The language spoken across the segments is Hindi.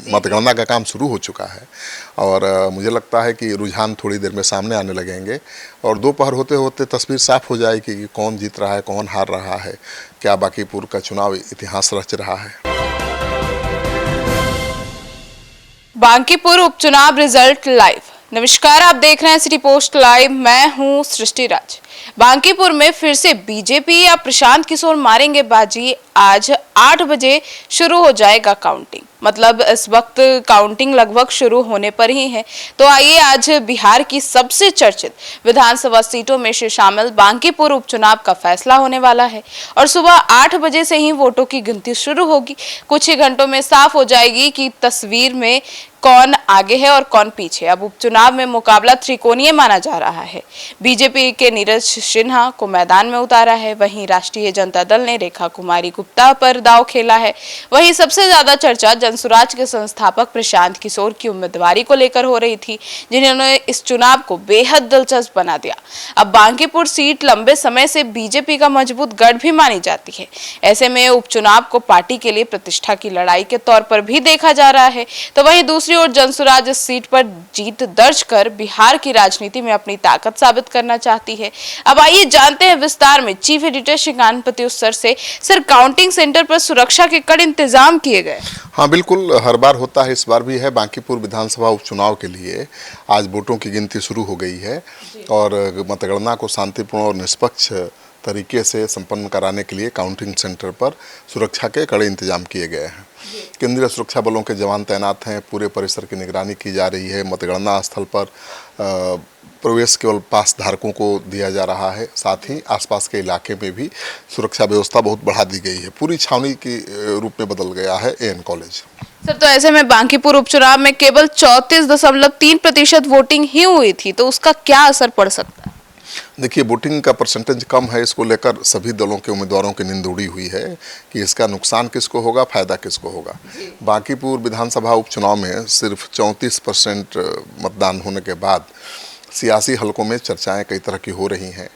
मतगणना का काम शुरू हो चुका है और मुझे लगता है कि रुझान थोड़ी देर में सामने आने लगेंगे और दोपहर होते होते तस्वीर साफ हो जाएगी कि कौन जीत रहा है, कौन हार रहा है, क्या बांकीपुर का चुनाव इतिहास रच रहा है। बांकीपुर उपचुनाव रिजल्ट लाइव। नमस्कार, आप देख रहे हैं सिटी पोस्ट लाइव। मैं हूं सृष्टि राज। बांकीपुर में फिर से बीजेपी या प्रशांत किशोर मारेंगे बाजी। आज 8 बजे शुरू हो जाएगा काउंटिंग, मतलब इस वक्त काउंटिंग लगभग शुरू होने पर ही है। तो आइए आज बिहार की सबसे चर्चित विधानसभा सीटों में से शामिल बांकीपुर उपचुनाव का फैसला होने वाला है और सुबह 8 बजे से ही वोटों की गिनती शुरू होगी। कुछ ही घंटों में साफ हो जाएगी कि तस्वीर में कौन आगे है और कौन पीछे। अब उपचुनाव में मुकाबला त्रिकोणीय माना जा रहा है। बीजेपी के नीरज सिन्हा को मैदान में उतारा है, वहीं राष्ट्रीय जनता दल ने रेखा कुमारी गुप्ता पर दांव खेला है। वहीं सबसे ज्यादा चर्चा जनसुराज के संस्थापक प्रशांत किशोर की उम्मीदवारी को लेकर हो रही थी, जिन्होंने इस चुनाव को बेहद दिलचस्प बना दिया। अब बांकीपुर सीट लंबे समय से बीजेपी का मजबूत गढ़ भी मानी जाती है। ऐसे में उपचुनाव को पार्टी के लिए प्रतिष्ठा की लड़ाई के तौर पर भी देखा जा रहा है। तो वहीं दूसरी ओर जनसुराज इस सीट पर जीत दर्ज कर बिहार की राजनीति में अपनी ताकत साबित करना चाहती है। अब आइए जानते हैं विस्तार में चीफ एडिटर श्रीकांत प्रत्युत्तर से। सर, काउंटिंग सेंटर पर सुरक्षा के कड़े इंतजाम किए गए। हाँ बिल्कुल, हर बार होता है, इस बार भी है। बांकीपुर विधानसभा उपचुनाव के लिए आज वोटों की गिनती शुरू हो गई है और मतगणना को शांतिपूर्ण और निष्पक्ष तरीके से संपन्न कराने के लिए काउंटिंग सेंटर पर सुरक्षा के कड़े इंतजाम किए गए हैं। केंद्रीय सुरक्षा बलों के जवान तैनात हैं, पूरे परिसर की निगरानी की जा रही है। मतगणना स्थल पर प्रवेश केवल पास धारकों को दिया जा रहा है, साथ ही आसपास के इलाके में भी सुरक्षा व्यवस्था बहुत बढ़ा दी गई है। पूरी छावनी के रूप में बदल गया है एएन कॉलेज। सर, तो ऐसे में बांकीपुर उपचुनाव में केवल 34.3% वोटिंग ही हुई थी, तो उसका क्या असर पड़ सकता है? देखिए, वोटिंग का परसेंटेज कम है, इसको लेकर सभी दलों के उम्मीदवारों की नींद उड़ी हुई है कि इसका नुकसान किसको होगा, फायदा किसको होगा। बांकीपुर विधानसभा उपचुनाव में सिर्फ 34% मतदान होने के बाद सियासी हलकों में चर्चाएं कई तरह की हो रही हैं।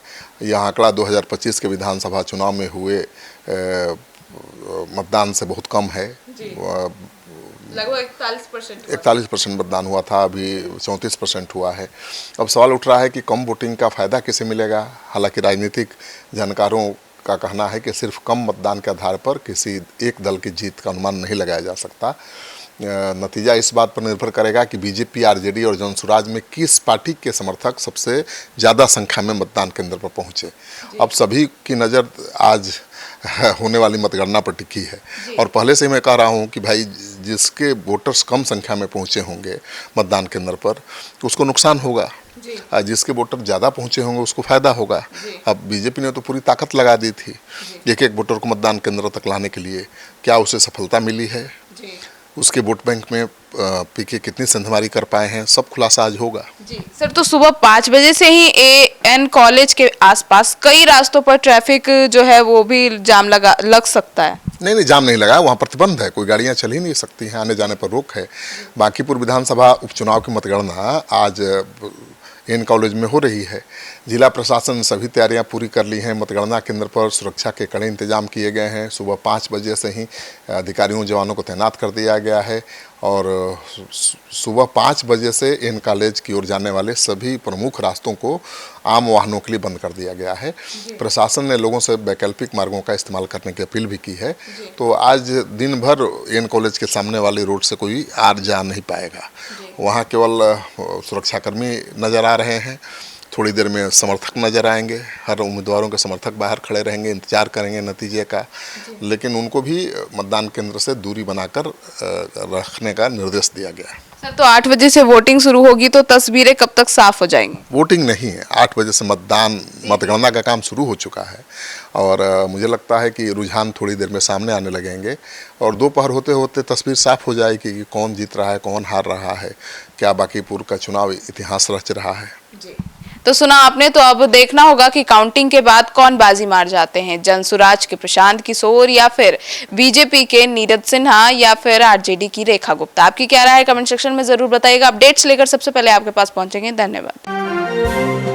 यह आंकड़ा 2025 के विधानसभा चुनाव में हुए मतदान से बहुत कम है। लगभग 41% मतदान हुआ था, अभी 34% हुआ है। अब सवाल उठ रहा है कि कम वोटिंग का फायदा किसे मिलेगा। हालांकि राजनीतिक जानकारों का कहना है कि सिर्फ कम मतदान के आधार पर किसी एक दल की जीत का अनुमान नहीं लगाया जा सकता। नतीजा इस बात पर निर्भर करेगा कि बीजेपी, आरजेडी और जनसुराज में किस पार्टी के समर्थक सबसे ज़्यादा संख्या में मतदान केंद्र पर पहुंचे। अब सभी की नज़र आज होने वाली मतगणना पर टिकी है और पहले से मैं कह रहा हूं कि भाई जिसके वोटर्स कम संख्या में पहुंचे होंगे मतदान केंद्र पर तो उसको नुकसान होगा, जिसके वोटर ज़्यादा पहुंचे होंगे उसको फायदा होगा। अब बीजेपी ने तो पूरी ताकत लगा दी थी एक एक वोटर को मतदान केंद्र तक लाने के लिए। क्या उसे सफलता मिली है? उसके वोट बैंक में पीके कितनी संधमारी कर पाए हैं, सब खुलासा आज होगा। जी सर, तो सुबह 5 बजे से ही एएन कॉलेज के आसपास कई रास्तों पर ट्रैफिक जो है वो भी जाम लग सकता है। नहीं, जाम नहीं लगा, वहाँ प्रतिबंध है, कोई गाड़ियाँ चल ही नहीं सकती हैं, आने जाने पर रोक है। बांकीपुर विधानसभा उपचुनाव की मतगणना आज एएन कॉलेज में हो रही है। जिला प्रशासन ने सभी तैयारियां पूरी कर ली हैं। मतगणना केंद्र पर सुरक्षा के कड़े इंतजाम किए गए हैं। सुबह 5 बजे से ही अधिकारियों जवानों को तैनात कर दिया गया है और सुबह 5 बजे से एएन कॉलेज की ओर जाने वाले सभी प्रमुख रास्तों को आम वाहनों के लिए बंद कर दिया गया है। प्रशासन ने लोगों से वैकल्पिक मार्गों का इस्तेमाल करने की अपील भी की है। तो आज दिन भर एएन कॉलेज के सामने वाले रोड से कोई आ जा नहीं पाएगा। वहाँ केवल सुरक्षाकर्मी नज़र आ रहे हैं। थोड़ी देर में समर्थक नजर आएंगे, हर उम्मीदवारों के समर्थक बाहर खड़े रहेंगे, इंतजार करेंगे नतीजे का, लेकिन उनको भी मतदान केंद्र से दूरी बनाकर रखने का निर्देश दिया गया। सर, तो 8 बजे से वोटिंग शुरू होगी, तो तस्वीरें कब तक साफ हो जाएंगी? वोटिंग नहीं है, 8 बजे से मतगणना का काम शुरू हो चुका है और मुझे लगता है कि रुझान थोड़ी देर में सामने आने लगेंगे और दोपहर होते होते तस्वीर साफ हो जाएगी कि कौन जीत रहा है, कौन हार रहा है, क्या बांकीपुर का चुनाव इतिहास रच रहा है। जी, तो सुना आपने। तो अब देखना होगा कि काउंटिंग के बाद कौन बाजी मार जाते हैं, जनसुराज के प्रशांत किशोर या फिर बीजेपी के नीरज सिन्हा या फिर आरजेडी की रेखा गुप्ता। आपकी क्या राय है कमेंट सेक्शन में जरूर बताइएगा। अपडेट्स लेकर सबसे पहले आपके पास पहुंचेंगे। धन्यवाद।